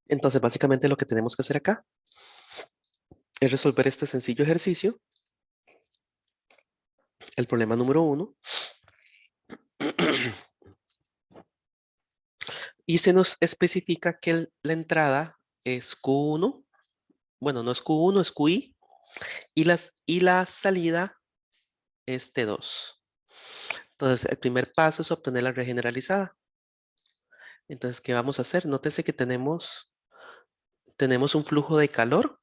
Entonces, básicamente lo que tenemos que hacer acá es resolver este sencillo ejercicio, el problema número 1, y se nos especifica que la entrada es Q1, bueno, no es Q1, es QI, y la salida es T2. Entonces, el primer paso es obtener la red generalizada. Entonces, ¿qué vamos a hacer? Nótese que tenemos un flujo de calor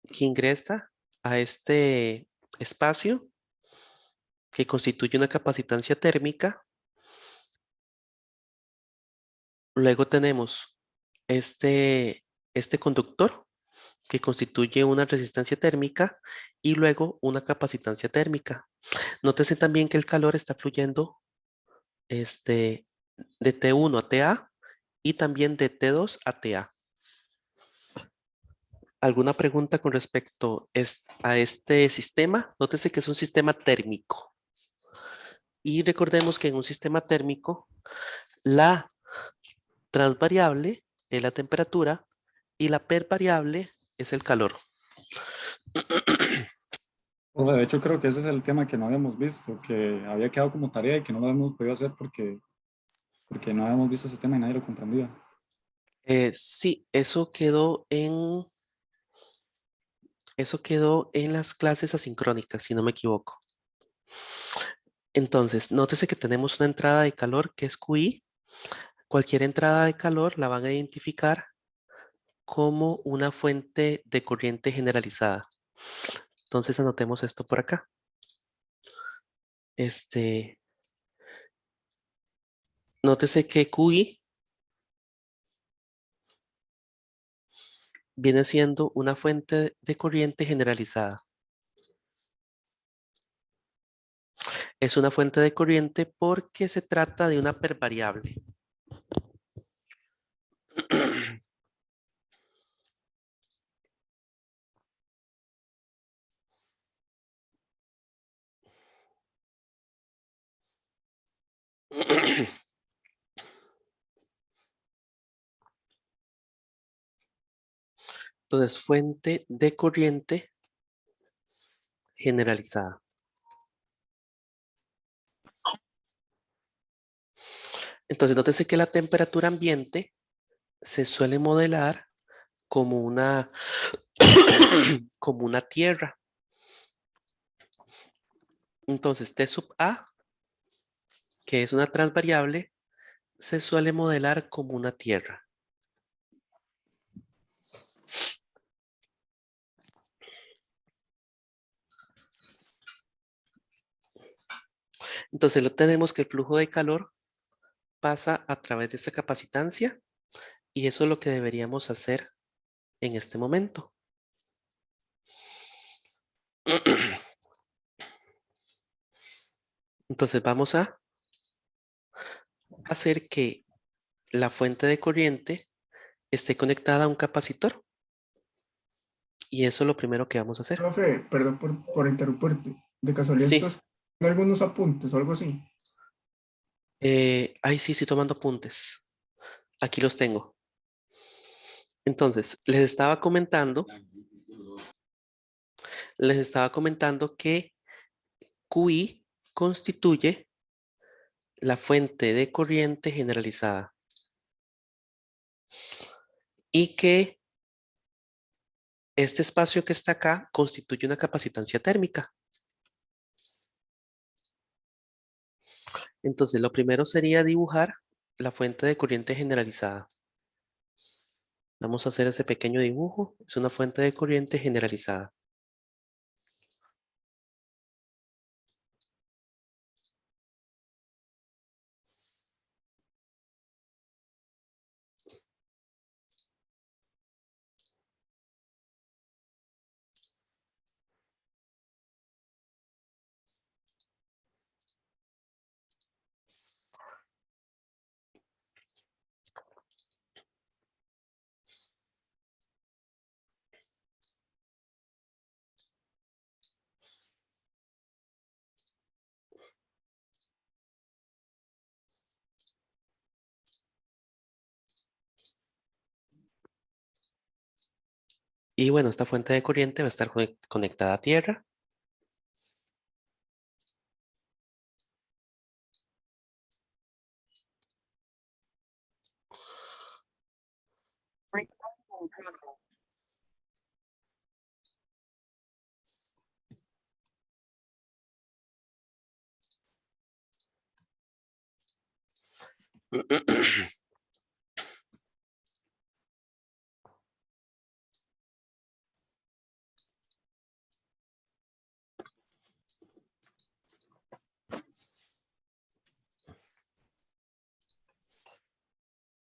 que ingresa a este espacio que constituye una capacitancia térmica. Luego tenemos este conductor que constituye una resistencia térmica y luego una capacitancia térmica. Nótese también que el calor está fluyendo este, de T1 a TA y también de T2 a TA. ¿Alguna pregunta con respecto a este sistema? Nótese que es un sistema térmico. Y recordemos que en un sistema térmico, la transvariable es la temperatura y la pervariable es el calor. Profe, de hecho, creo que ese es el tema que no habíamos visto, que había quedado como tarea y que no lo habíamos podido hacer porque no habíamos visto ese tema y nadie lo comprendía. Sí, eso quedó en las clases asincrónicas, si no me equivoco. Entonces, nótese que tenemos una entrada de calor que es QI. Cualquier entrada de calor la van a identificar como una fuente de corriente generalizada. Entonces, anotemos esto por acá. Nótese que QI viene siendo una fuente de corriente generalizada. Es una fuente de corriente porque se trata de una pervariable. Entonces, fuente de corriente generalizada. Entonces, nótese que la temperatura ambiente se suele modelar como como una tierra. Entonces, T sub A, que es una transvariable, se suele modelar como una tierra. Entonces, lo tenemos que el flujo de calor pasa a través de esta capacitancia y eso es lo que deberíamos hacer en este momento. Entonces, vamos a hacer que la fuente de corriente esté conectada a un capacitor y eso es lo primero que vamos a hacer. Profe, perdón por interrumpirte. De casualidad, Sí, ¿estás en algunos apuntes o algo así? ahí sí, tomando apuntes. Aquí los tengo. Entonces, les estaba comentando que QI constituye la fuente de corriente generalizada y que este espacio que está acá constituye una capacitancia térmica. Entonces, lo primero sería dibujar la fuente de corriente generalizada. Vamos a hacer ese pequeño dibujo. Es una fuente de corriente generalizada. Y bueno, esta fuente de corriente va a estar conectada a tierra.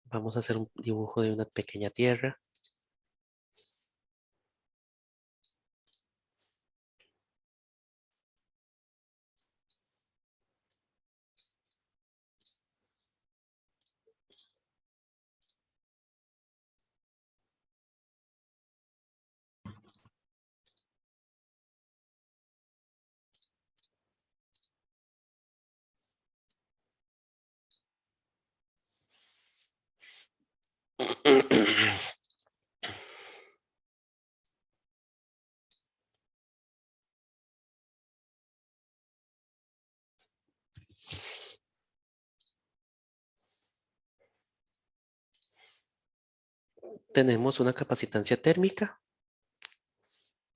Vamos a hacer un dibujo de una pequeña tierra. Tenemos una capacitancia térmica.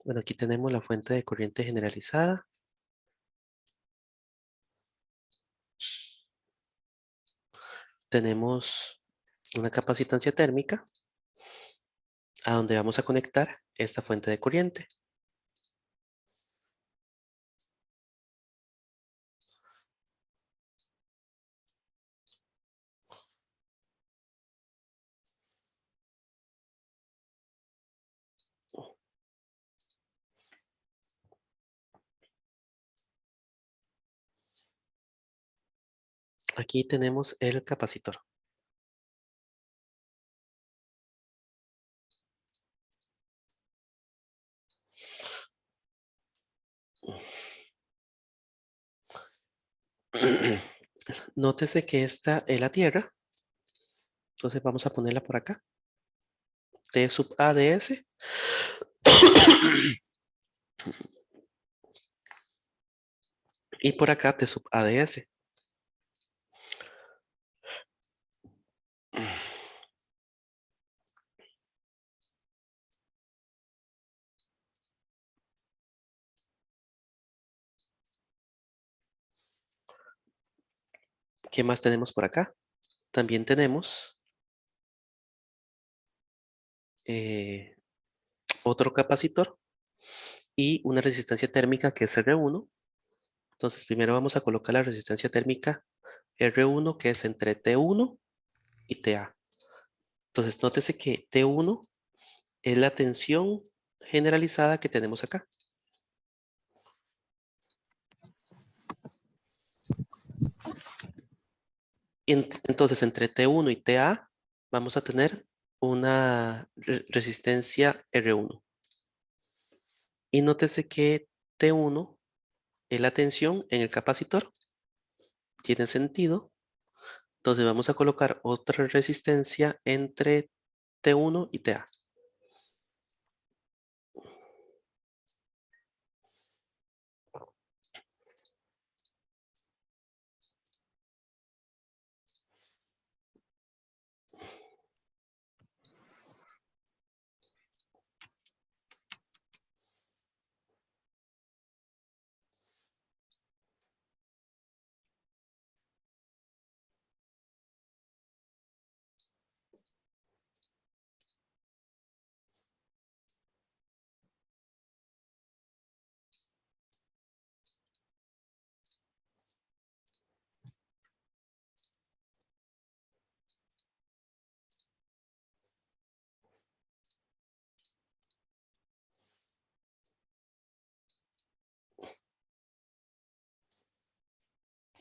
Bueno, aquí tenemos la fuente de corriente generalizada. Tenemos una capacitancia térmica a donde vamos a conectar esta fuente de corriente. Aquí tenemos el capacitor. Nótese que esta es la Tierra. Entonces vamos a ponerla por acá. T sub A de S. Y por acá T sub A de S. ¿Qué más tenemos por acá? También tenemos otro capacitor y una resistencia térmica que es R1. Entonces primero vamos a colocar la resistencia térmica R1 que es entre T1 y TA. Entonces nótese que T1 es la tensión generalizada que tenemos acá. Entonces entre T1 y TA vamos a tener una resistencia R1. Y nótese que T1 es la tensión en el capacitor. Tiene sentido. Entonces vamos a colocar otra resistencia entre T1 y TA.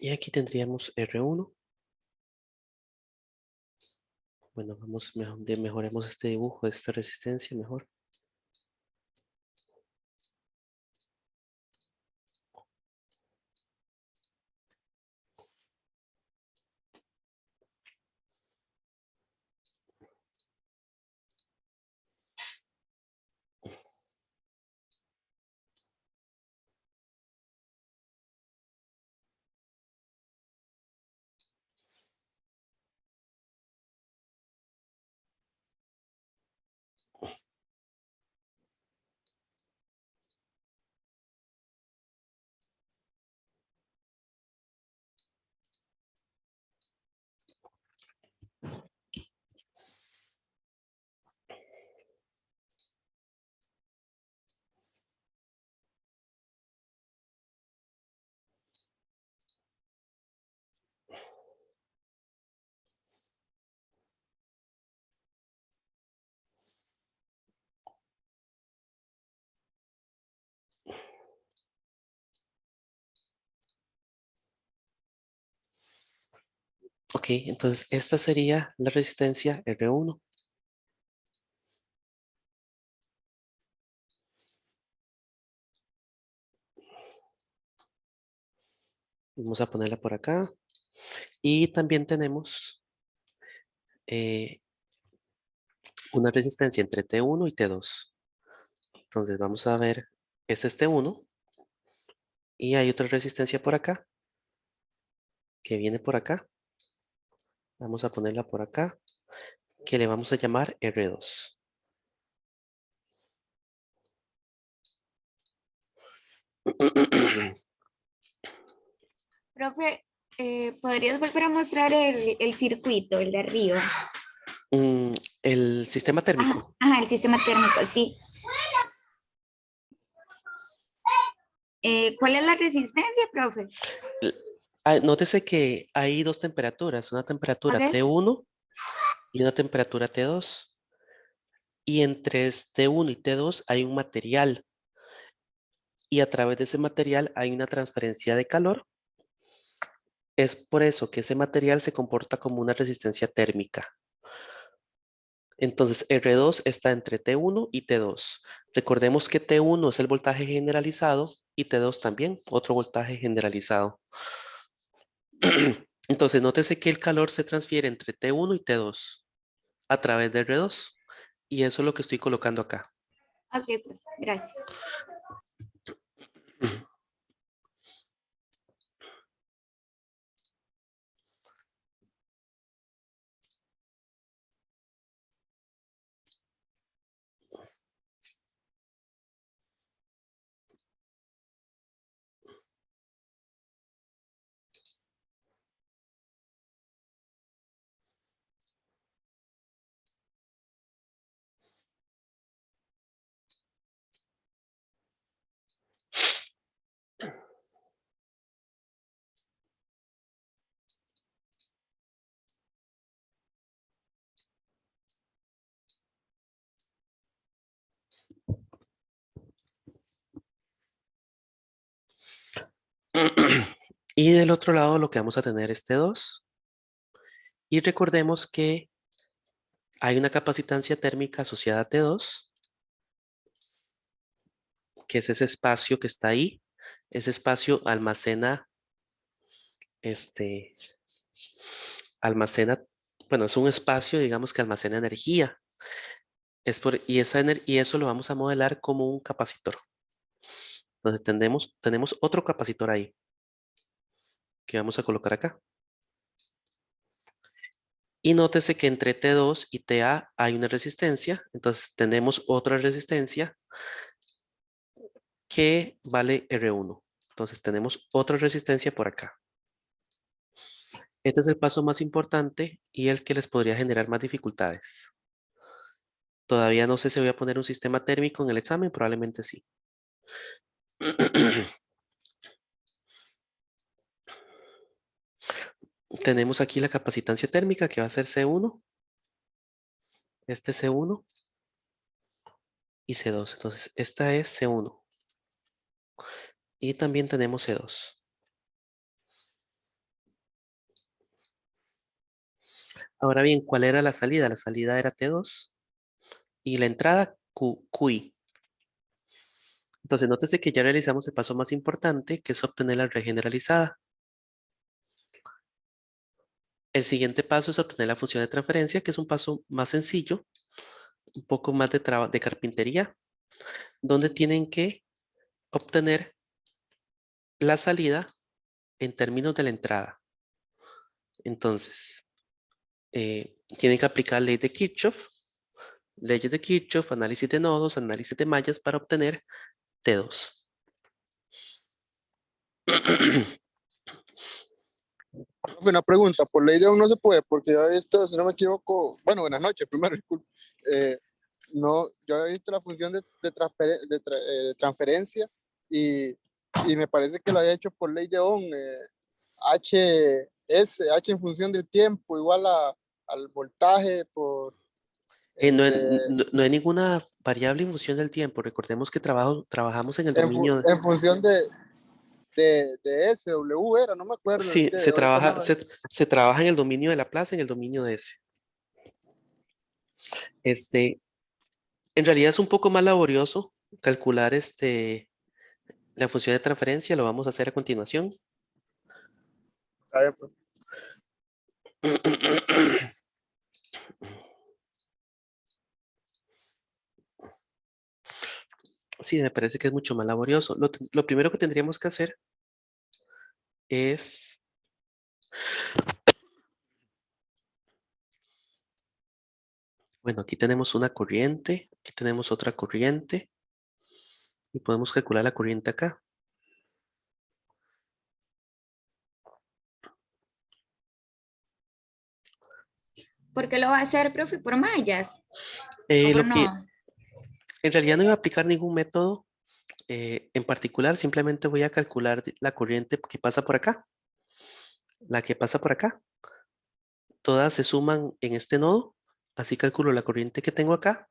Y aquí tendríamos R1. Bueno, mejoremos este dibujo de esta resistencia mejor. Ok, entonces esta sería la resistencia R1. Vamos a ponerla por acá. Y también tenemos eh, una resistencia entre T1 y T2. Entonces vamos a ver, este es T1 y hay otra resistencia por acá que viene por acá. Vamos a ponerla por acá, que le vamos a llamar R2. Profe, ¿podrías volver a mostrar el circuito, el de arriba? El sistema Ajá, térmico. ajá, el sistema térmico, sí. ¿Cuál es la resistencia, profe? Nótese que hay dos temperaturas, una temperatura Ok. T1 y una temperatura T2. Y entre T1 y T2 hay un material. Y a través de ese material hay una transferencia de calor. Es por eso que ese material se comporta como una resistencia térmica. Entonces R2 está entre T1 y T2. Recordemos que T1 es el voltaje generalizado y T2 también, otro voltaje generalizado. Entonces nótese que el calor se transfiere entre T1 y T2 a través de R2 y eso es lo que estoy colocando acá. Ok, profe, gracias. Y del otro lado lo que vamos a tener es T2. Y recordemos que hay una capacitancia térmica asociada a T2, que es ese espacio que está ahí. Ese espacio este, almacena, bueno, es un espacio, digamos, que almacena energía. Y eso lo vamos a modelar como un capacitor. Entonces tenemos otro capacitor ahí, que vamos a colocar acá. Y nótese que entre T2 y TA hay una resistencia. Entonces tenemos otra resistencia que vale R1. Entonces tenemos otra resistencia por acá. Este es el paso más importante y el que les podría generar más dificultades. Todavía no sé si voy a poner un sistema térmico en el examen, probablemente sí. Tenemos aquí la capacitancia térmica que va a ser C1, este C1 y C2. Entonces esta es C1 y también tenemos C2. Ahora bien, ¿cuál era la salida? La salida era T2 y la entrada QI. Entonces, nótese que ya realizamos el paso más importante, que es obtener la red generalizada. El siguiente paso es obtener la función de transferencia, que es un paso más sencillo, un poco más de carpintería, donde tienen que obtener la salida en términos de la entrada. Entonces, tienen que aplicar ley de Kirchhoff, leyes de Kirchhoff, análisis de nodos, análisis de mallas para obtener T2. Profe, una pregunta, por ley de Ohm no se puede, porque yo he visto, si no me equivoco, bueno, buenas noches, primero, disculpe. Eh, no, yo he visto la función de transferencia y, y me parece que lo había hecho por ley de Ohm, H en función del tiempo, igual al voltaje por No, entre, no hay ninguna variable en función del tiempo. Recordemos que trabajamos en el dominio. en función de de SW era, no me acuerdo. es Sí, que se ahorita trabaja, no- se trabaja en el dominio de la plaza, en el dominio de ese. En realidad es un poco más laborioso calcular la función de transferencia, lo vamos a hacer a continuación. A ver, pues, Sí, me parece que es mucho más laborioso. Lo primero que tendríamos que hacer es, bueno, aquí tenemos una corriente, aquí tenemos otra corriente y podemos calcular la corriente acá. ¿Por qué lo va a hacer, profe? ¿Por mallas? ¿O Eh, por lo que, no? en realidad no voy a aplicar ningún método en particular, simplemente voy a calcular la corriente que pasa por acá, la que pasa por acá. Todas se suman en este nodo, así calculo la corriente que tengo acá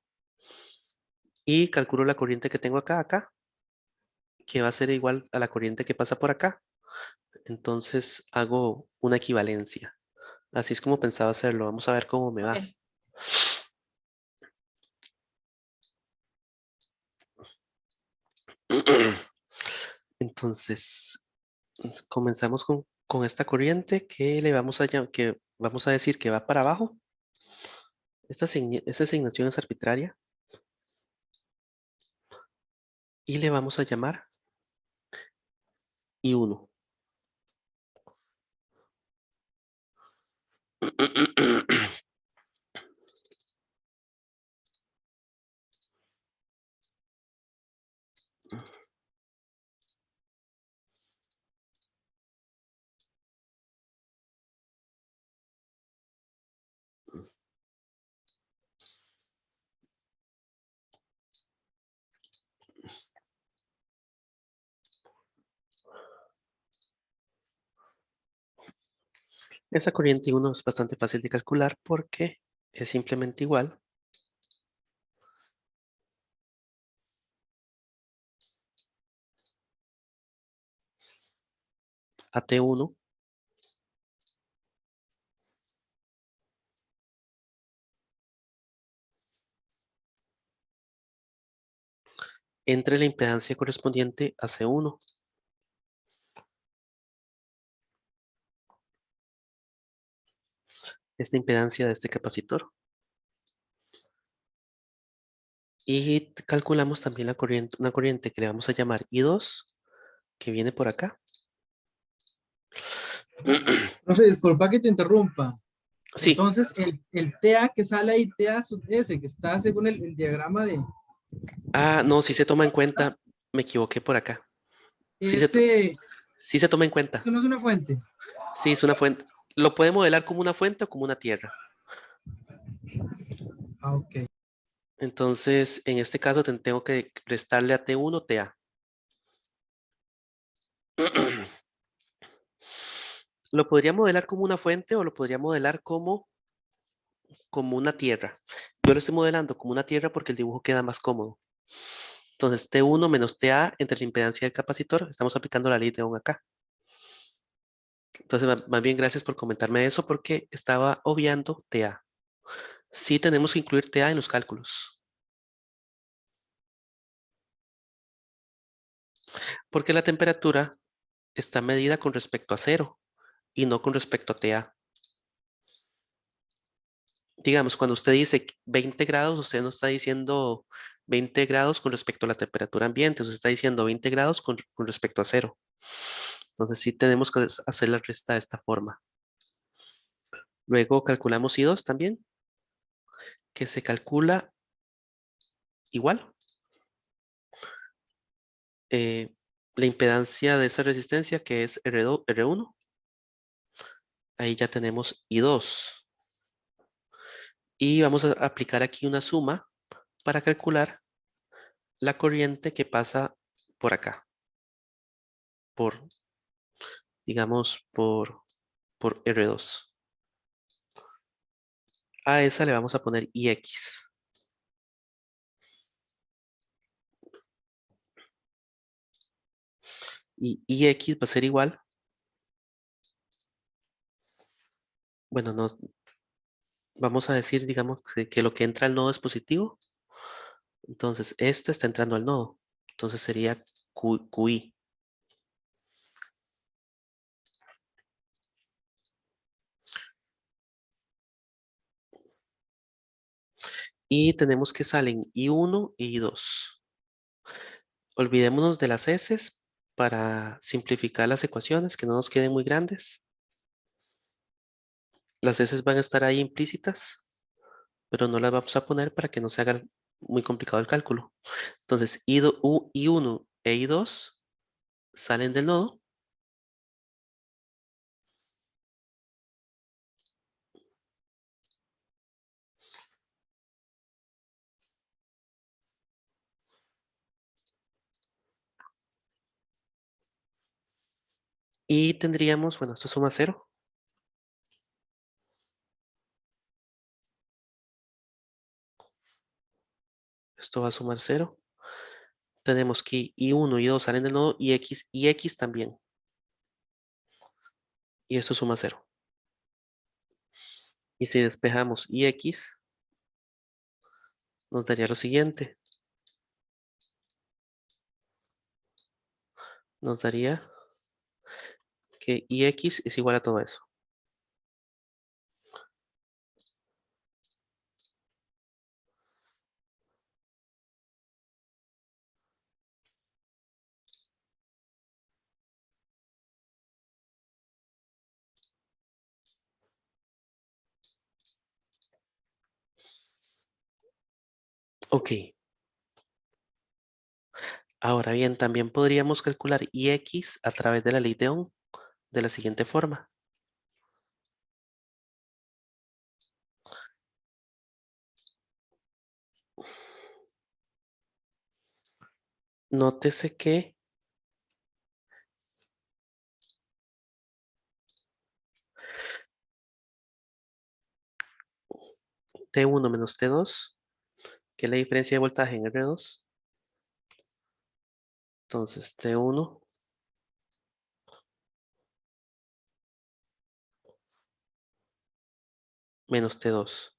y calculo la corriente que tengo acá, que va a ser igual a la corriente que pasa por acá. Entonces hago una equivalencia. Así es como pensaba hacerlo. Vamos a ver cómo me va. Ok. Entonces, comenzamos con esta corriente que le vamos a, que vamos a decir que va para abajo. Esta asignación es arbitraria. Y le vamos a llamar I1. Esa corriente I1 es bastante fácil de calcular porque es simplemente igual a T1 entre la impedancia correspondiente a C1. Esta impedancia de este capacitor. Y calculamos también la corriente, una corriente que le vamos a llamar I2, que viene por acá. Profe, disculpa que te interrumpa. Sí, Entonces, el TA que sale ahí, TA sub S, que está según el diagrama de no, sí se toma en cuenta, me equivoqué por acá. ese, Sí se toma en cuenta. eso no es una fuente. Sí, es una fuente. Lo puede modelar como una fuente o como una tierra. Ah, ok. Entonces, en este caso tengo que restarle a T1 TA. Lo podría modelar como una fuente o lo podría modelar como una tierra. Yo lo estoy modelando como una tierra porque el dibujo queda más cómodo. Entonces, T1 menos TA entre la impedancia del capacitor. Estamos aplicando la ley de Ohm acá. Entonces, más bien gracias por comentarme eso porque estaba obviando TA. Sí tenemos que incluir TA en los cálculos. Porque la temperatura está medida con respecto a 0 y no con respecto a TA. Digamos, cuando usted dice 20 grados, usted no está diciendo 20 grados con respecto a la temperatura ambiente, usted está diciendo 20 grados con respecto a 0. Entonces sí tenemos que hacer la resta de esta forma. Luego calculamos I2 también, que se calcula igual. La impedancia de esa resistencia que es R2, R1. Ahí ya tenemos I2. Y vamos a aplicar aquí una suma para calcular la corriente que pasa por acá. Digamos, por R2. A esa le vamos a poner IX. Y X va a ser igual. Bueno, no, vamos a decir, digamos, que lo que entra al nodo es positivo. Entonces, este está entrando al nodo. Entonces sería QI. Y tenemos que salen I1 y I2. Olvidémonos de las S para simplificar las ecuaciones, que no nos queden muy grandes. Las S van a estar ahí implícitas, pero no las vamos a poner para que no se haga muy complicado el cálculo. Entonces, I1 e I2 salen del nodo. Y tendríamos, bueno, esto suma 0. Esto va a sumar 0. Tenemos que I1 y I2 salen del nodo y X también. Y esto suma 0. Y si despejamos X, nos daría lo siguiente. Nos daría que X es igual a todo eso. Ok. Ahora bien, también podríamos calcular X a través de la ley de Ohm de la siguiente forma. Nótese que T1 menos T2, que es la diferencia de voltaje en R2. Entonces T1 menos T2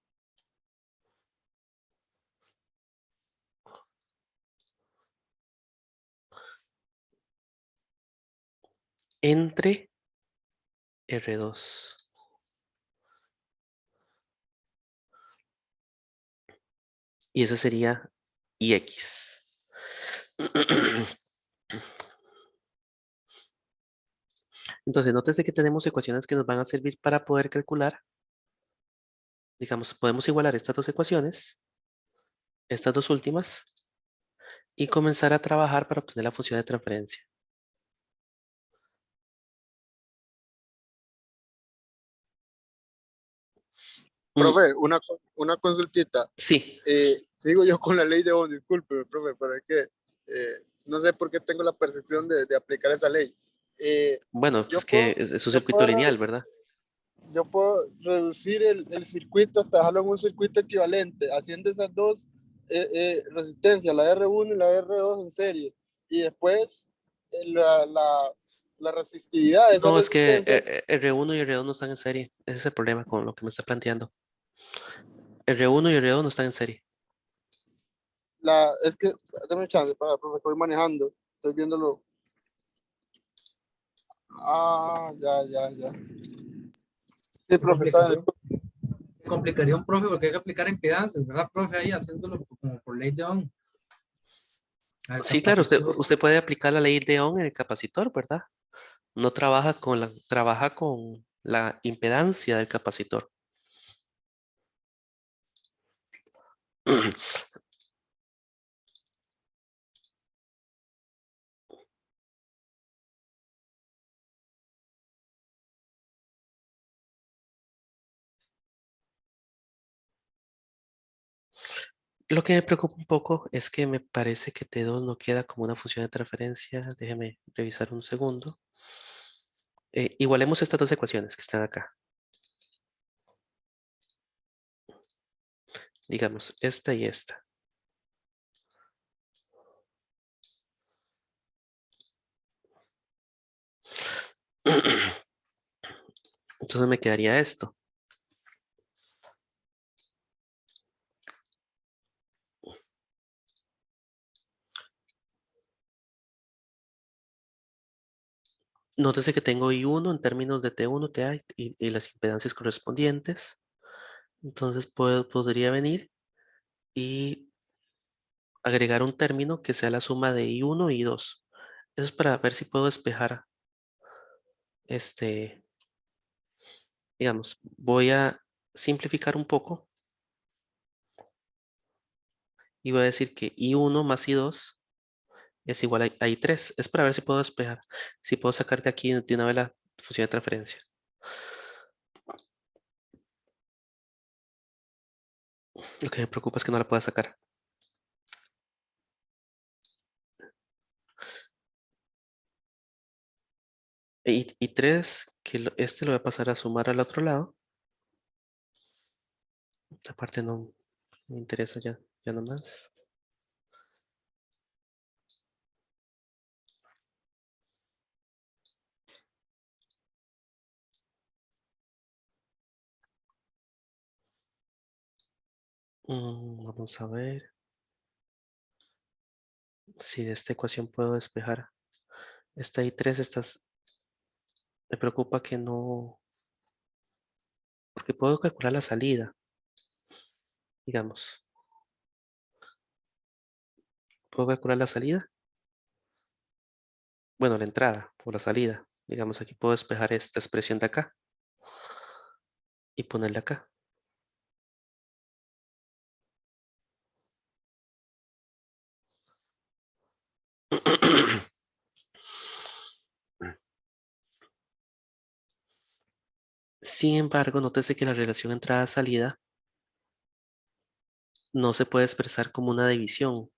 entre R2. Y ese sería Ix. Entonces, nótese que tenemos ecuaciones que nos van a servir para poder calcular. Digamos, podemos igualar estas dos ecuaciones, estas dos últimas, y comenzar a trabajar para obtener la función de transferencia. Profe, una consultita. Sí, Sigo yo con la ley de Ohm, disculpe, profe, pero es que no sé por qué tengo la percepción de aplicar esa ley. bueno, Yo pues que puedo, es un yo circuito puedo, lineal, ¿verdad? yo puedo reducir el circuito hasta dejarlo en un circuito equivalente, haciendo esas dos resistencias, la R1 y la R2 en serie, y después la resistividad de esa No, es que resistencia. R1 y R2 no están en serie. Ese es el problema con lo que me está planteando. R1 y R2 no están en serie. Es que, dame chance, para, profe, estoy manejando, estoy viéndolo. Ah, ya. Sí, profe, está bien. Se complicaría un profe porque hay que aplicar impedancias, ¿verdad, profe? Ahí haciéndolo como por ley de Ohm. Al Sí, claro, capacitor. usted puede aplicar la ley de Ohm en el capacitor, ¿verdad? No trabaja trabaja con la impedancia del capacitor. Lo que me preocupa un poco es que me parece que T2 no queda como una función de transferencia. Déjeme revisar un segundo. Igualemos estas dos ecuaciones que están acá. Digamos, esta y esta. Entonces me quedaría esto. Nótese que tengo I1 en términos de T1, TA y las impedancias correspondientes. Entonces podría venir y agregar un término que sea la suma de I1 y I2. Eso es para ver si puedo despejar digamos, voy a simplificar un poco y voy a decir que I1 más I2 es igual a I3. Es para ver si puedo despejar, si puedo sacar de aquí de una vez la función de transferencia. Lo que me preocupa es que no la pueda sacar. Y 3, que este lo voy a pasar a sumar al otro lado. Esta parte no me interesa ya nomás. Vamos a ver si de esta ecuación puedo despejar. Esta I3, me preocupa que no, porque puedo calcular la salida, digamos. ¿Puedo calcular la salida? Bueno, la entrada o la salida. Digamos, aquí puedo despejar esta expresión de acá y ponerla acá. Sin embargo, nótese que la relación entrada-salida no se puede expresar como una división.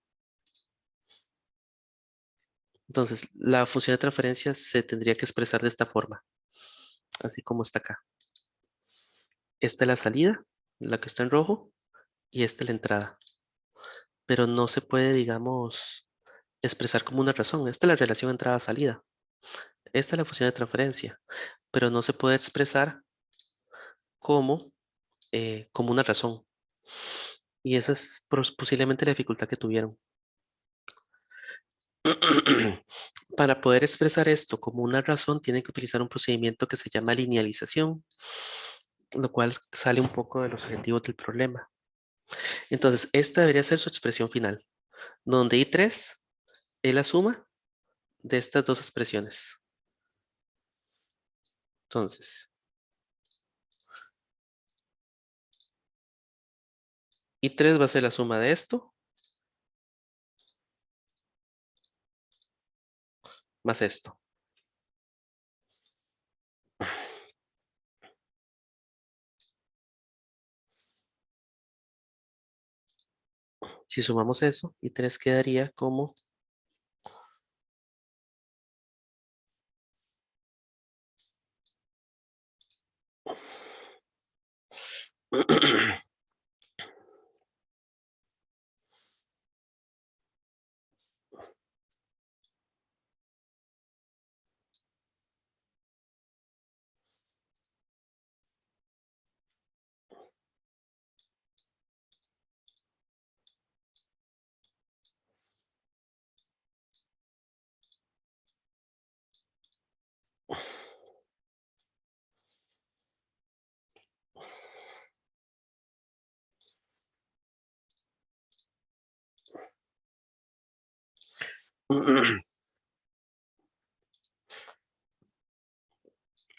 Entonces, la función de transferencia se tendría que expresar de esta forma, así como está acá. Esta es la salida, la que está en rojo, y esta es la entrada. Pero no se puede, digamos, expresar como una razón. Esta es la relación entrada-salida. Esta es la función de transferencia, pero no se puede expresar como, como una razón. Y esa es posiblemente la dificultad que tuvieron. Para poder expresar esto como una razón, tienen que utilizar un procedimiento que se llama linealización, lo cual sale un poco de los objetivos del problema. Entonces, esta debería ser su expresión final, donde I3 es la suma de estas dos expresiones. Entonces, I3 va a ser la suma de esto más esto. Si sumamos eso, I3 quedaría como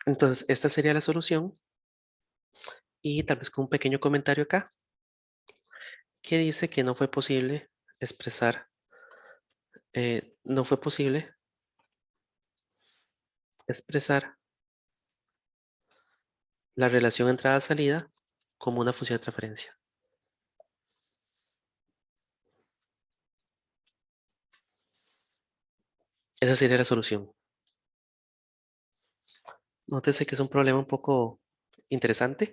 entonces esta sería la solución y tal vez con un pequeño comentario acá que dice que no fue posible expresar, no fue posible expresar la relación entrada-salida como una función de transferencia. Esa sería la solución. Nótese que es un problema un poco interesante.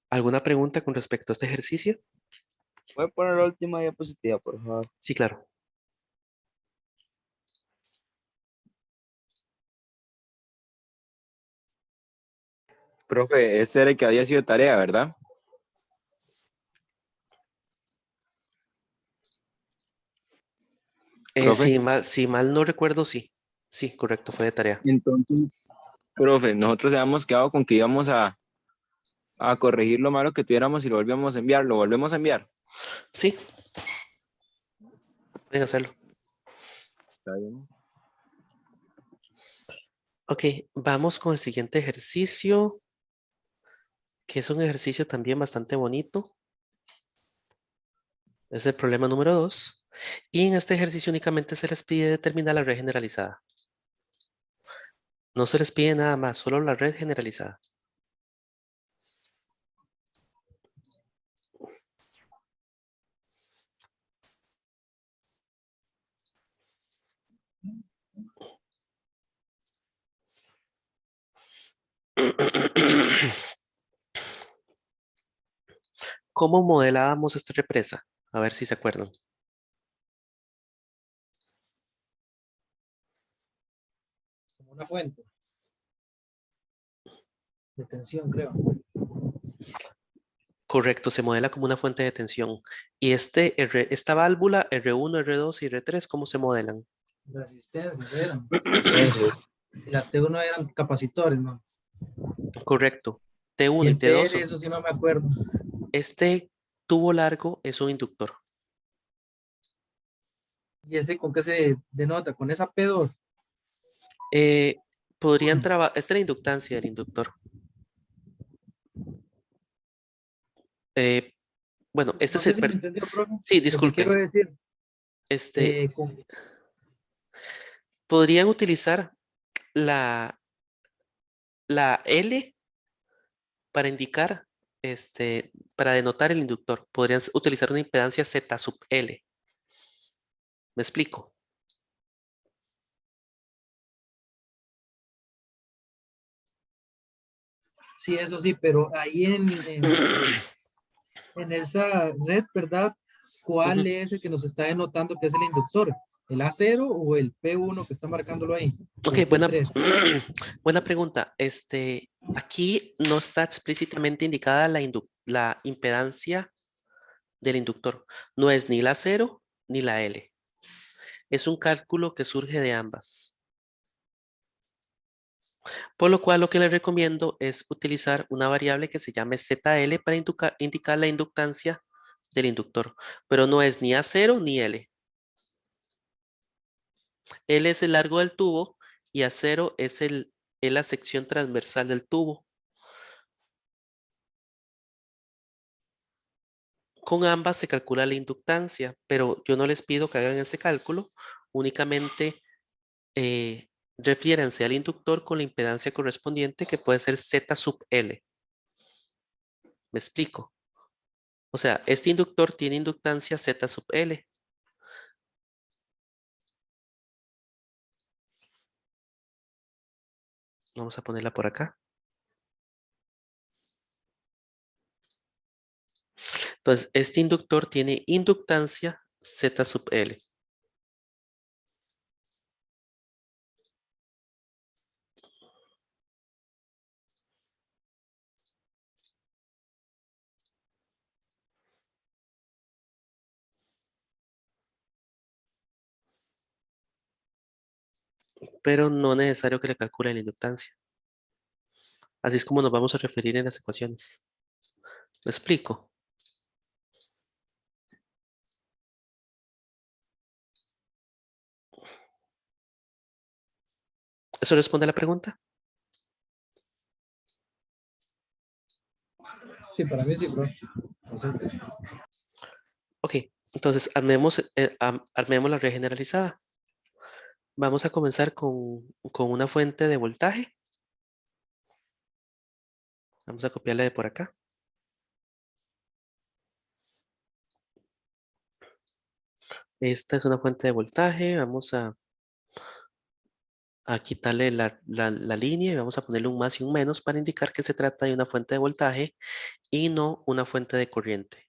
¿Alguna pregunta con respecto a este ejercicio? ¿Puede poner la última diapositiva, por favor? Sí, claro. Profe, este era el que había sido tarea, ¿verdad? Profe. Si mal no recuerdo, sí. Sí, correcto, fue de tarea. Entonces, profe, nosotros habíamos quedado con que íbamos a corregir lo malo que tuviéramos y lo volvíamos a enviar. ¿Lo volvemos a enviar? Sí, pueden hacerlo. Está bien. Ok, vamos con el siguiente ejercicio, que es un ejercicio también bastante bonito. Es el problema número 2. Y en este ejercicio únicamente se les pide determinar la red generalizada. No se les pide nada más, solo la red generalizada. ¿Cómo modelábamos esta represa? A ver si se acuerdan. Como una fuente de tensión, creo. Correcto, se modela como una fuente de tensión. Y esta válvula R1, R2 y R3, ¿cómo se modelan? Resistencias eran. Entonces, Y las T1 eran capacitores, ¿no? Correcto. Y T1 y el PR, T2. eso sí no me acuerdo. Este tubo largo es un inductor. ¿Y ese con qué se denota? Con esa P2. Eh, podrían trabajar, esta es la inductancia del inductor. Eh, bueno, este No es sé el, si me entendió, profe. sí, Lo que quiero disculpe. decir, Este, con podrían utilizar la, la L para indicar, para denotar el inductor. Podrían utilizar una impedancia Z sub L. ¿Me explico? sí, eso sí, pero ahí en esa red, ¿verdad? Ujú. ¿Cuál es el que nos está denotando que es el inductor? ¿El A0 o el P1 que está marcándolo ahí? ¿O Ok, el P3? buena pregunta. Aquí no está explícitamente indicada la impedancia del inductor. No es ni la 0 ni la L. Es un cálculo que surge de ambas. Por lo cual lo que les recomiendo es utilizar una variable que se llame ZL para indicar la inductancia del inductor. Pero no es ni A0 ni L. L es el largo del tubo y A0 es la sección transversal del tubo. Con ambas se calcula la inductancia, pero yo no les pido que hagan ese cálculo, únicamente refiéranse al inductor con la impedancia correspondiente que puede ser Z sub L. ¿Me explico? O sea, este inductor tiene inductancia Z sub L. Vamos a ponerla por acá. Entonces, este inductor tiene inductancia Z sub L. Pero no es necesario que le calcule la inductancia. Así es como nos vamos a referir en las ecuaciones. ¿Me explico? ¿Eso responde a la pregunta? Sí, para mí sí, profe. No sé qué es. Ok, entonces armemos la red generalizada. Vamos a comenzar con una fuente de voltaje. Vamos a copiarla de por acá. Esta es una fuente de voltaje. Vamos a quitarle la línea y vamos a ponerle un más y un menos para indicar que se trata de una fuente de voltaje y no una fuente de corriente.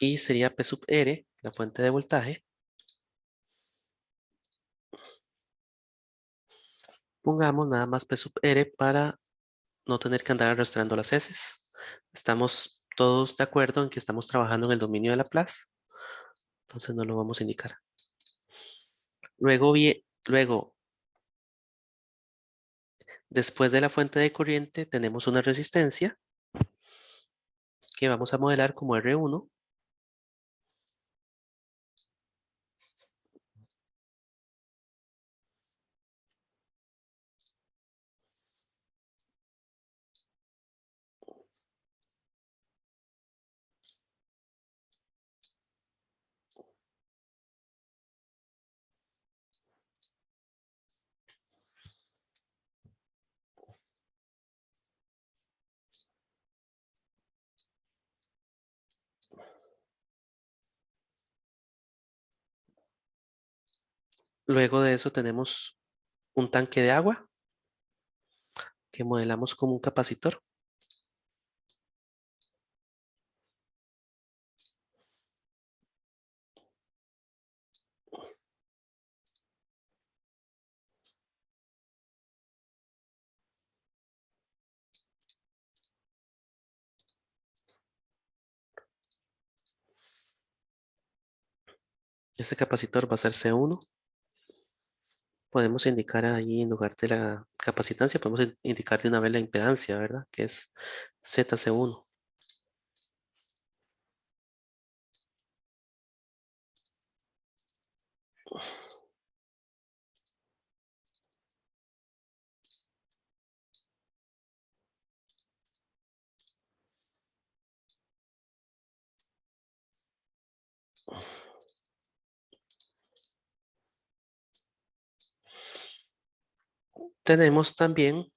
Y sería P sub R, la fuente de voltaje. Pongamos nada más P sub R para no tener que andar arrastrando las heces. Estamos todos de acuerdo en que estamos trabajando en el dominio de Laplace. Entonces no lo vamos a indicar. Luego, después de la fuente de corriente, tenemos una resistencia que vamos a modelar como R1. Luego de eso tenemos un tanque de agua que modelamos como un capacitor. Este capacitor va a ser C1. Podemos indicar ahí en lugar de la capacitancia, podemos indicar de una vez la impedancia, ¿verdad? Que es ZC1. Tenemos también,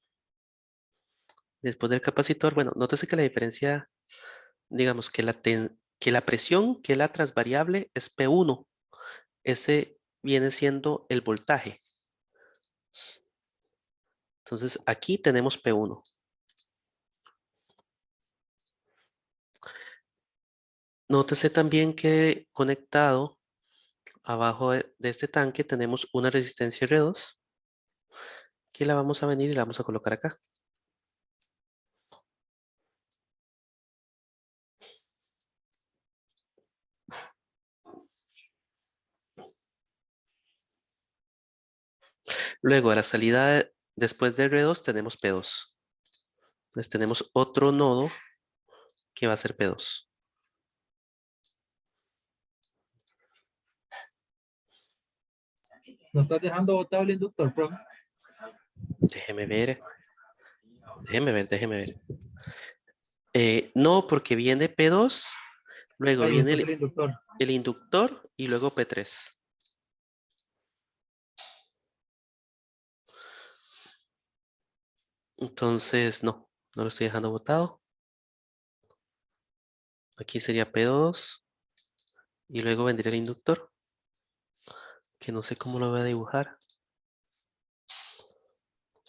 después del capacitor, bueno, nótese que la diferencia, digamos que la presión, que es la transvariable, es P1. Ese viene siendo el voltaje. Entonces aquí tenemos P1. Nótese también que conectado abajo de este tanque tenemos una resistencia R2 que la vamos a venir y la vamos a colocar acá. Luego a la salida después de R2 tenemos P2. Entonces tenemos otro nodo que va a ser P2. ¿No estás dejando botado el inductor, profe? Déjeme ver. Déjeme ver. No, porque viene P2, luego Ahí viene después el inductor. el inductor y luego P3. Entonces, no lo estoy dejando botado. Aquí sería P2 y luego vendría el inductor, que no sé cómo lo voy a dibujar.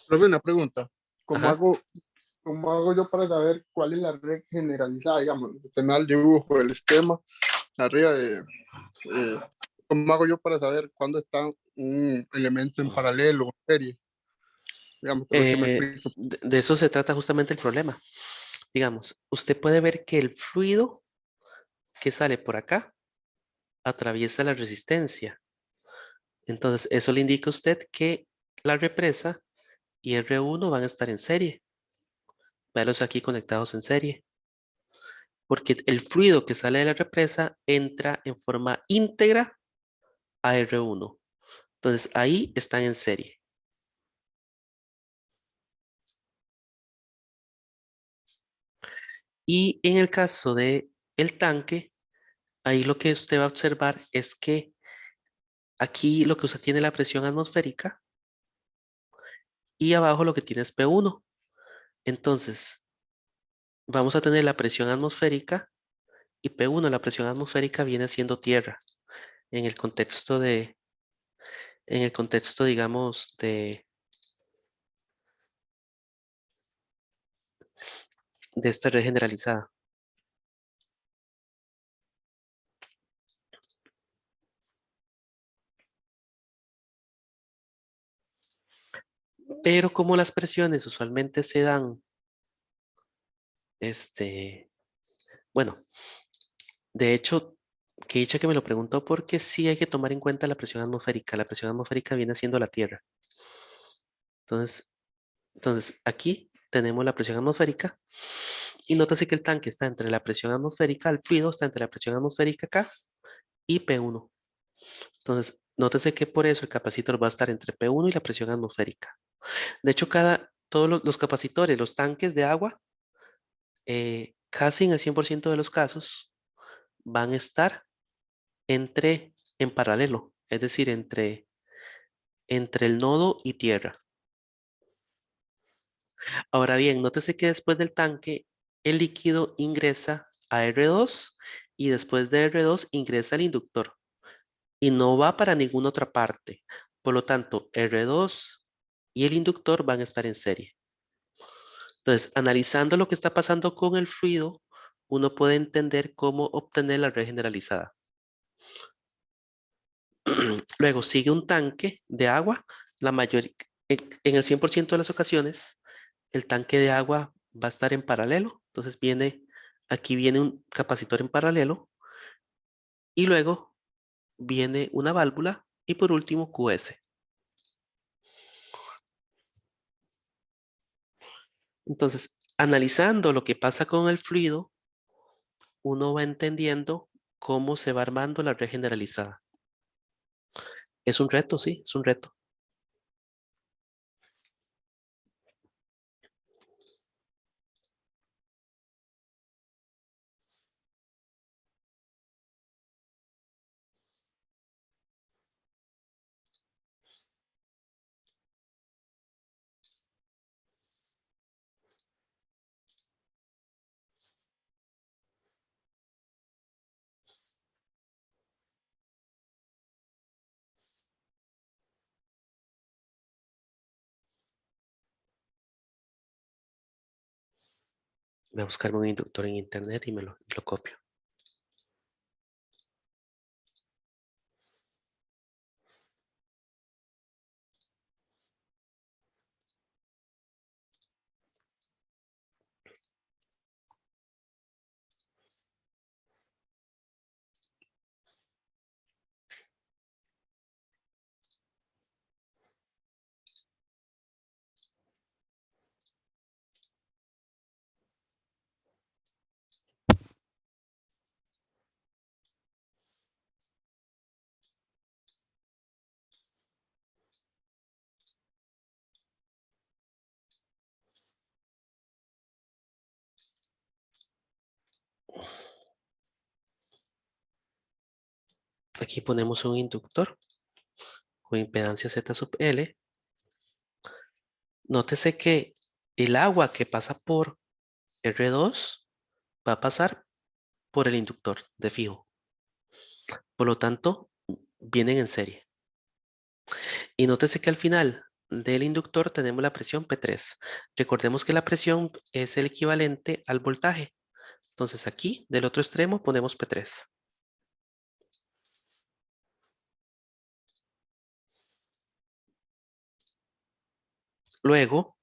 Profe, una pregunta. ¿Cómo Ajá. hago, cómo hago yo para saber cuál es la red generalizada? Digamos, tener el dibujo, el esquema, arriba de... eh, ¿cómo hago yo para saber cuándo está un elemento en paralelo o en serie? Digamos, creo que me explico. De eso se trata justamente el problema. Digamos, usted puede ver que el fluido que sale por acá atraviesa la resistencia. Entonces, eso le indica a usted que la represa y R1 van a estar en serie. Véalos aquí conectados en serie. Porque el fluido que sale de la represa entra en forma íntegra a R1. Entonces, ahí están en serie. Y en el caso de el tanque, ahí lo que usted va a observar es que aquí lo que usted tiene es la presión atmosférica y abajo lo que tiene es P1. Entonces, vamos a tener la presión atmosférica y P1, la presión atmosférica viene siendo tierra en el contexto digamos, de esta red generalizada. Pero como las presiones usualmente se dan, bueno, de hecho, que dicha que me lo preguntó porque sí hay que tomar en cuenta la presión atmosférica. La presión atmosférica viene siendo la Tierra. Entonces aquí tenemos la presión atmosférica y nótese que el tanque está entre la presión atmosférica, el fluido está entre la presión atmosférica acá y P1. Entonces, nótese que por eso el capacitor va a estar entre P1 y la presión atmosférica. De hecho, todos los capacitores, los tanques de agua, casi en el 100% de los casos, van a estar en paralelo, es decir, entre el nodo y tierra. Ahora bien, nótese que después del tanque, el líquido ingresa a R2 y después de R2 ingresa al inductor y no va para ninguna otra parte. Por lo tanto, R2 y el inductor van a estar en serie. Entonces, analizando lo que está pasando con el fluido, uno puede entender cómo obtener la red generalizada. Luego sigue un tanque de agua. En el 100% de las ocasiones, el tanque de agua va a estar en paralelo. Entonces aquí viene un capacitor en paralelo y luego viene una válvula y por último QS. Entonces, analizando lo que pasa con el fluido, uno va entendiendo cómo se va armando la red generalizada. Es un reto, sí, es un reto. Voy a buscarme un inductor en internet y lo copio. Aquí ponemos un inductor con impedancia Z sub L. Nótese que el agua que pasa por R2 va a pasar por el inductor de fijo. Por lo tanto, vienen en serie. Y nótese que al final del inductor tenemos la presión P3. Recordemos que la presión es el equivalente al voltaje. Entonces aquí, del otro extremo, ponemos P3. Luego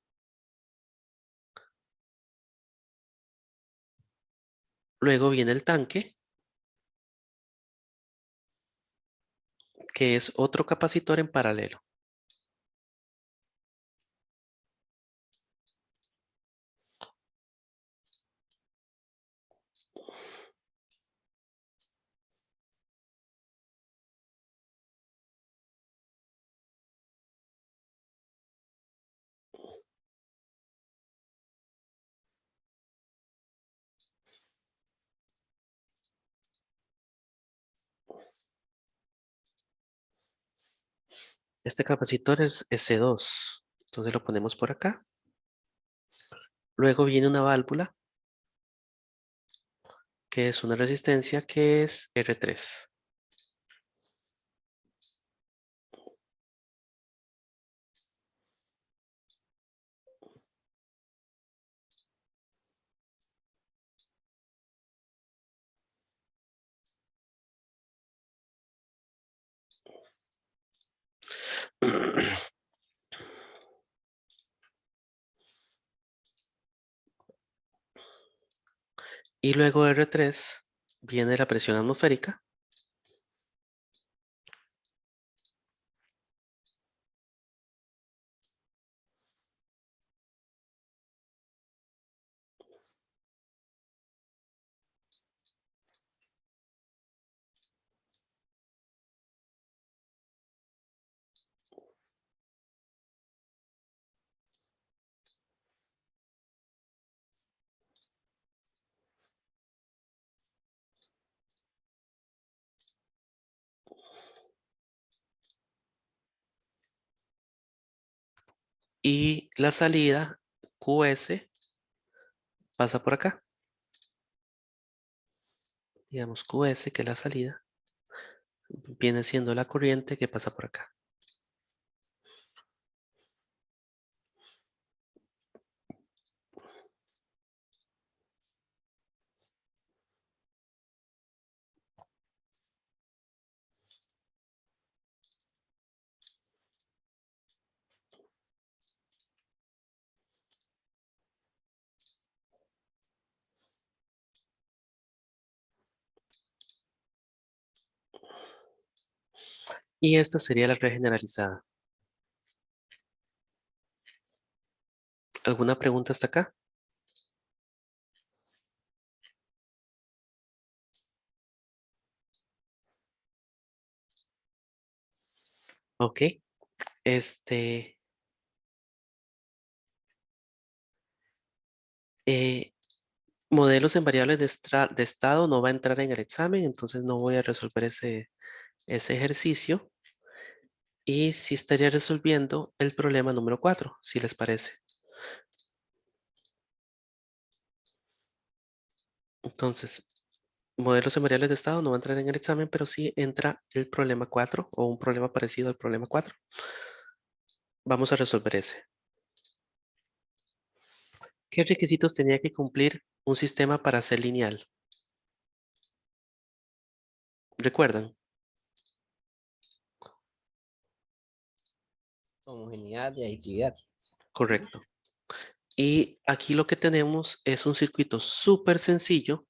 viene el tanque, que es otro capacitor en paralelo. Este capacitor es S2, entonces lo ponemos por acá. Luego viene una válvula, que es una resistencia que es R3. Y luego R3 viene la presión atmosférica. Y la salida QS pasa por acá. Digamos QS, que es la salida, viene siendo la corriente que pasa por acá. Y esta sería la red generalizada. ¿Alguna pregunta hasta acá? Ok. Eh, modelos en variables de estado no va a entrar en el examen, entonces no voy a resolver ese ejercicio. Y sí estaría resolviendo el problema número 4, si les parece. Entonces, modelos en variables de estado no va a entrar en el examen, pero sí entra el problema 4 o un problema parecido al problema 4. Vamos a resolver ese. ¿Qué requisitos tenía que cumplir un sistema para ser lineal? ¿Recuerdan? Homogeneidad y aditividad. Correcto. Y aquí lo que tenemos es un circuito súper sencillo,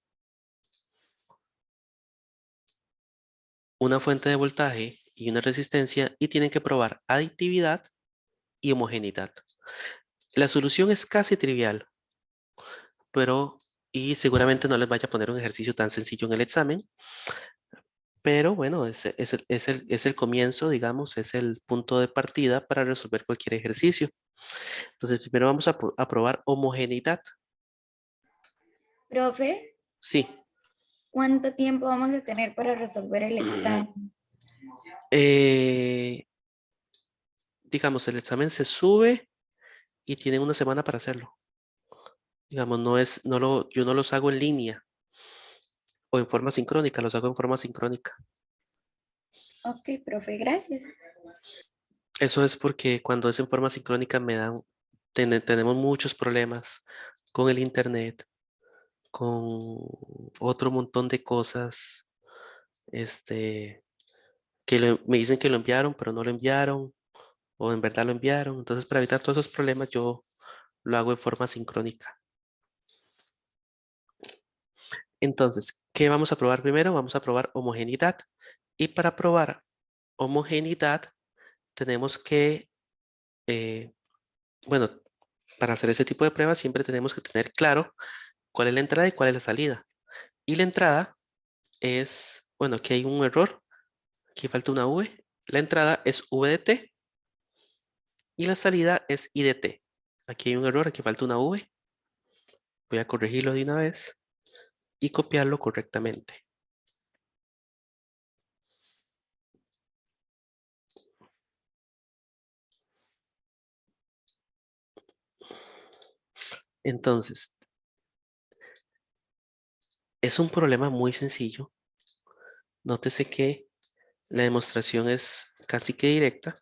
una fuente de voltaje y una resistencia, y tienen que probar aditividad y homogeneidad. La solución es casi trivial, pero y seguramente no les vaya a poner un ejercicio tan sencillo en el examen, pero bueno, es el comienzo, digamos, es el punto de partida para resolver cualquier ejercicio. Entonces, primero vamos a probar homogeneidad. Profe, Sí. ¿cuánto tiempo vamos a tener para resolver el examen? Digamos, el examen se sube y tienen una semana para hacerlo. Digamos, yo no los hago en línea o en forma sincrónica, los hago en forma sincrónica. Ok, profe, gracias. Eso es porque cuando es en forma sincrónica tenemos muchos problemas con el internet, con otro montón de cosas, me dicen que lo enviaron, pero no lo enviaron, o en verdad lo enviaron. Entonces, para evitar todos esos problemas, yo lo hago en forma sincrónica. Entonces, ¿qué vamos a probar primero? Vamos a probar homogeneidad. Y para probar homogeneidad, tenemos que, bueno, para hacer ese tipo de pruebas siempre tenemos que tener claro cuál es la entrada y cuál es la salida. Y la entrada es, bueno, aquí hay un error, aquí falta una V. La entrada es V de t y la salida es I de t. Aquí hay un error, aquí falta una V. Voy a corregirlo de una vez y copiarlo correctamente. Entonces, es un problema muy sencillo. Nótese que la demostración es casi que directa.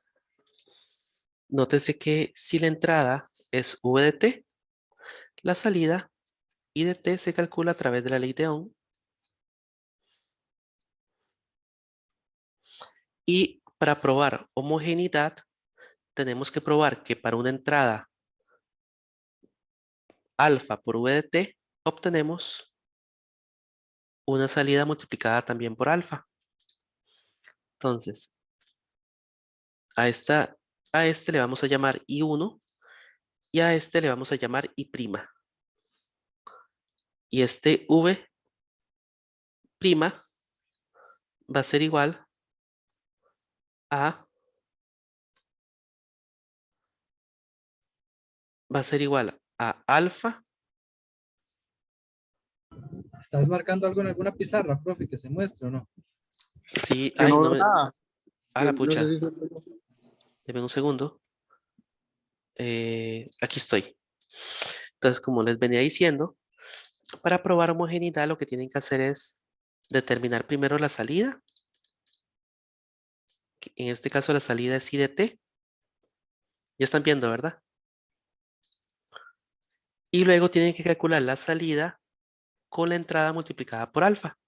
Nótese que si la entrada es V de t, la salida I de t se calcula a través de la ley de Ohm. Y para probar homogeneidad, tenemos que probar que para una entrada alfa por V de t obtenemos una salida multiplicada también por alfa. Entonces, a este le vamos a llamar I1 y a este le vamos a llamar I'. Y este V' va a ser igual a alfa. ¿Estás marcando algo en alguna pizarra, profe, que se muestre o no? Sí, Yo ay, no no veo me. nada. A la No sé pucha, si deme un segundo. Aquí estoy. Entonces, como les venía diciendo, para probar homogeneidad lo que tienen que hacer es determinar primero la salida. Que en este caso la salida es I de t. Ya están viendo, ¿verdad? Y luego tienen que calcular la salida con la entrada multiplicada por alfa.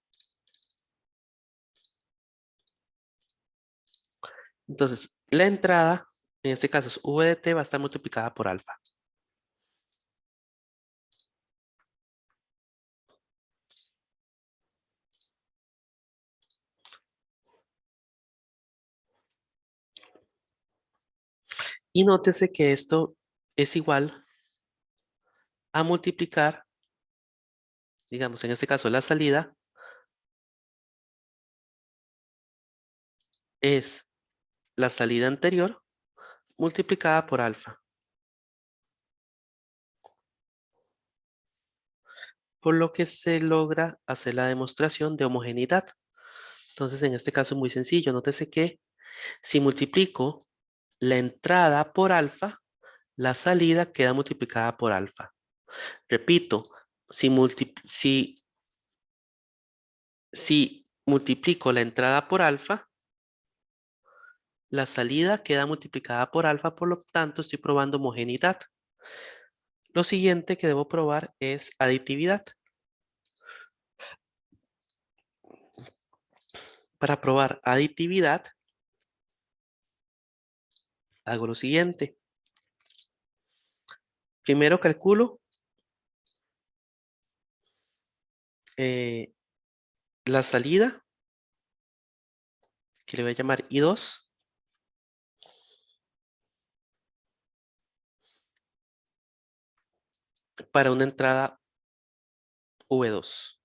Entonces, la entrada, en este caso es V de t, va a estar multiplicada por alfa. Y nótese que esto es igual a multiplicar, digamos, en este caso la salida es la salida anterior multiplicada por alfa. Por lo que se logra hacer la demostración de homogeneidad. Entonces, en este caso es muy sencillo. Nótese que si multiplico la entrada por alfa, la salida queda multiplicada por alfa. Repito, si multiplico la entrada por alfa, la salida queda multiplicada por alfa, por lo tanto estoy probando homogeneidad. Lo siguiente que debo probar es aditividad. Para probar aditividad, hago lo siguiente. Primero calculo la salida, que le voy a llamar I2, para una entrada V2.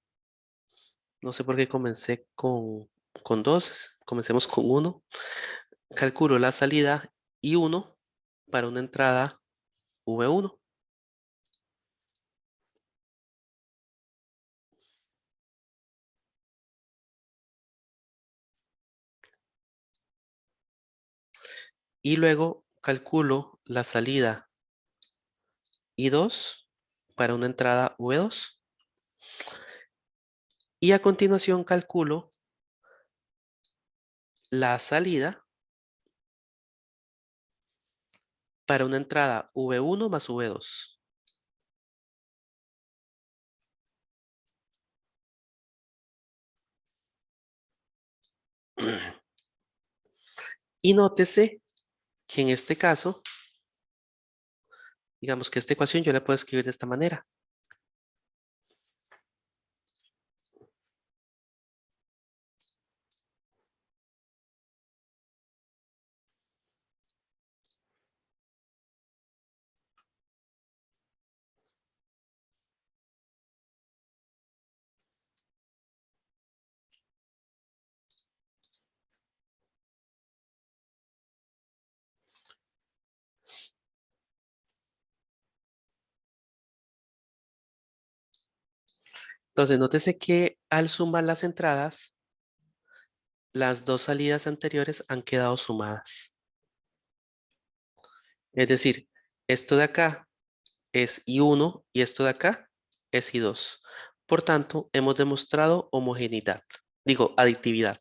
No sé por qué comencé con 2, comencemos con 1. Calculo la salida I1 para una entrada V1. Y luego calculo la salida I2 para una entrada V2. Y a continuación calculo la salida para una entrada V1 más V2. Y nótese que en este caso, digamos que esta ecuación yo la puedo escribir de esta manera. Entonces, nótese que al sumar las entradas, las dos salidas anteriores han quedado sumadas. Es decir, esto de acá es I1 y esto de acá es I2. Por tanto, hemos demostrado homogeneidad, digo, aditividad.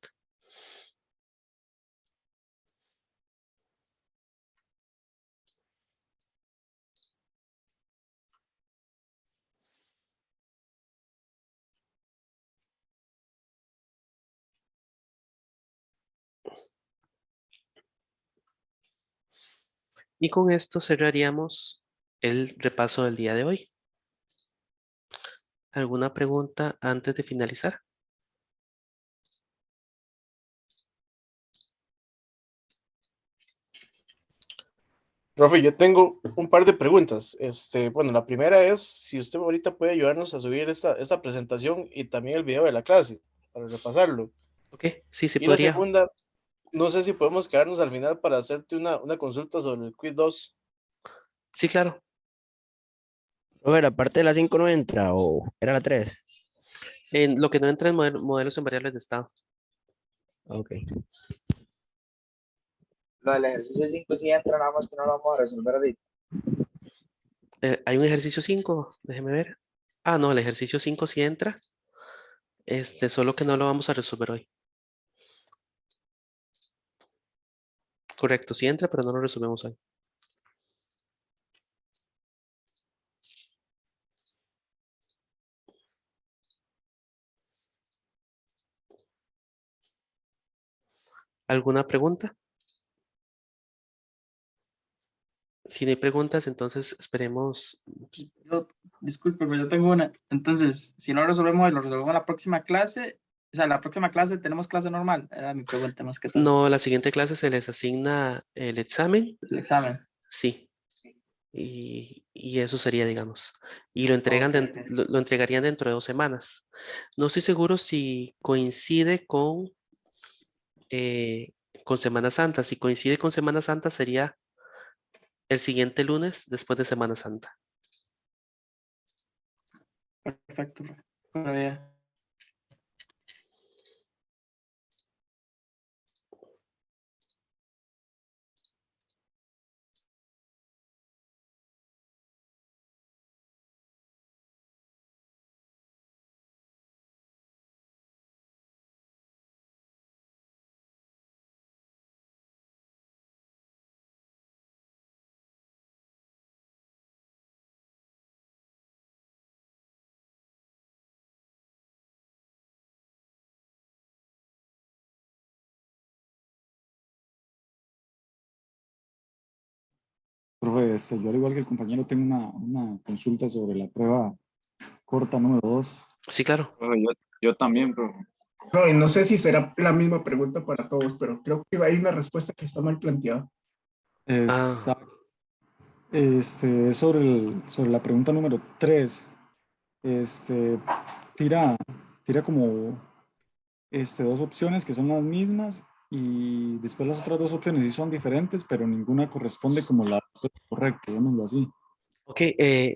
Y con esto cerraríamos el repaso del día de hoy. ¿Alguna pregunta antes de finalizar? Profe, yo tengo un par de preguntas. Bueno, la primera es si usted ahorita puede ayudarnos a subir esta presentación y también el video de la clase para repasarlo. Ok, sí, sí Y la podría. segunda, no sé si podemos quedarnos al final para hacerte una consulta sobre el quiz 2. Sí, claro. Profe, la parte de la 5 no entra o era la 3. En lo que no entra en modelos en variables de estado. Ok. Lo del ejercicio 5 sí entra, nada más que no lo vamos a resolver ahorita. Hay un ejercicio 5, déjeme ver. Ah, no, el ejercicio 5 sí entra. Solo que no lo vamos a resolver hoy. Correcto, sí entra, pero no lo resolvemos hoy. ¿Alguna pregunta? Si no hay preguntas, entonces esperemos. Disculpe, pero yo tengo una. Entonces, si no resolvemos hoy, lo resolvemos en la próxima clase. O sea, la próxima clase tenemos clase normal. Era mi pregunta más que todo. No, la siguiente clase se les asigna el examen. El examen. Sí. Y eso sería, digamos. Y lo entregan Ok, ok. lo entregarían dentro de 2 semanas. No estoy seguro si coincide con Semana Santa. Si coincide con Semana Santa, sería el siguiente lunes después de Semana Santa. Perfecto. Pero ya. Profe, yo al igual que el compañero tengo una consulta sobre la prueba corta número 2. Sí, claro. Yo también, profe. Profe, no sé si será la misma pregunta para todos, pero creo que hay una respuesta que está mal planteada. Ah, Es sobre la pregunta número 3. Este, tira como 2 opciones que son las mismas y después las otras 2 opciones sí son diferentes, pero ninguna corresponde como la respuesta correcta, digámoslo así. ok,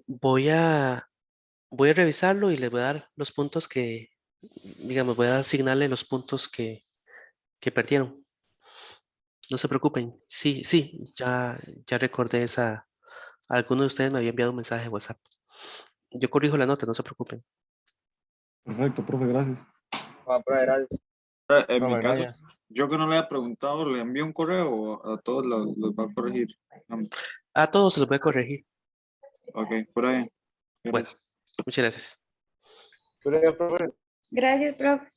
voy a revisarlo y les voy a dar los puntos que, digamos, voy a asignarle los puntos que perdieron. No se preocupen. Sí, sí, ya recordé esa. Alguno de ustedes me había enviado un mensaje de WhatsApp. Yo corrijo la nota, no se preocupen. Perfecto, profe, gracias. Profe, gracias. En mi Profe, caso, gracias. yo que no le haya preguntado, le envío un correo o a todos los va a corregir. A todos se los voy a corregir. Ok, por ahí. Bueno, Gracias. muchas gracias. Pero, profe, Gracias, profe.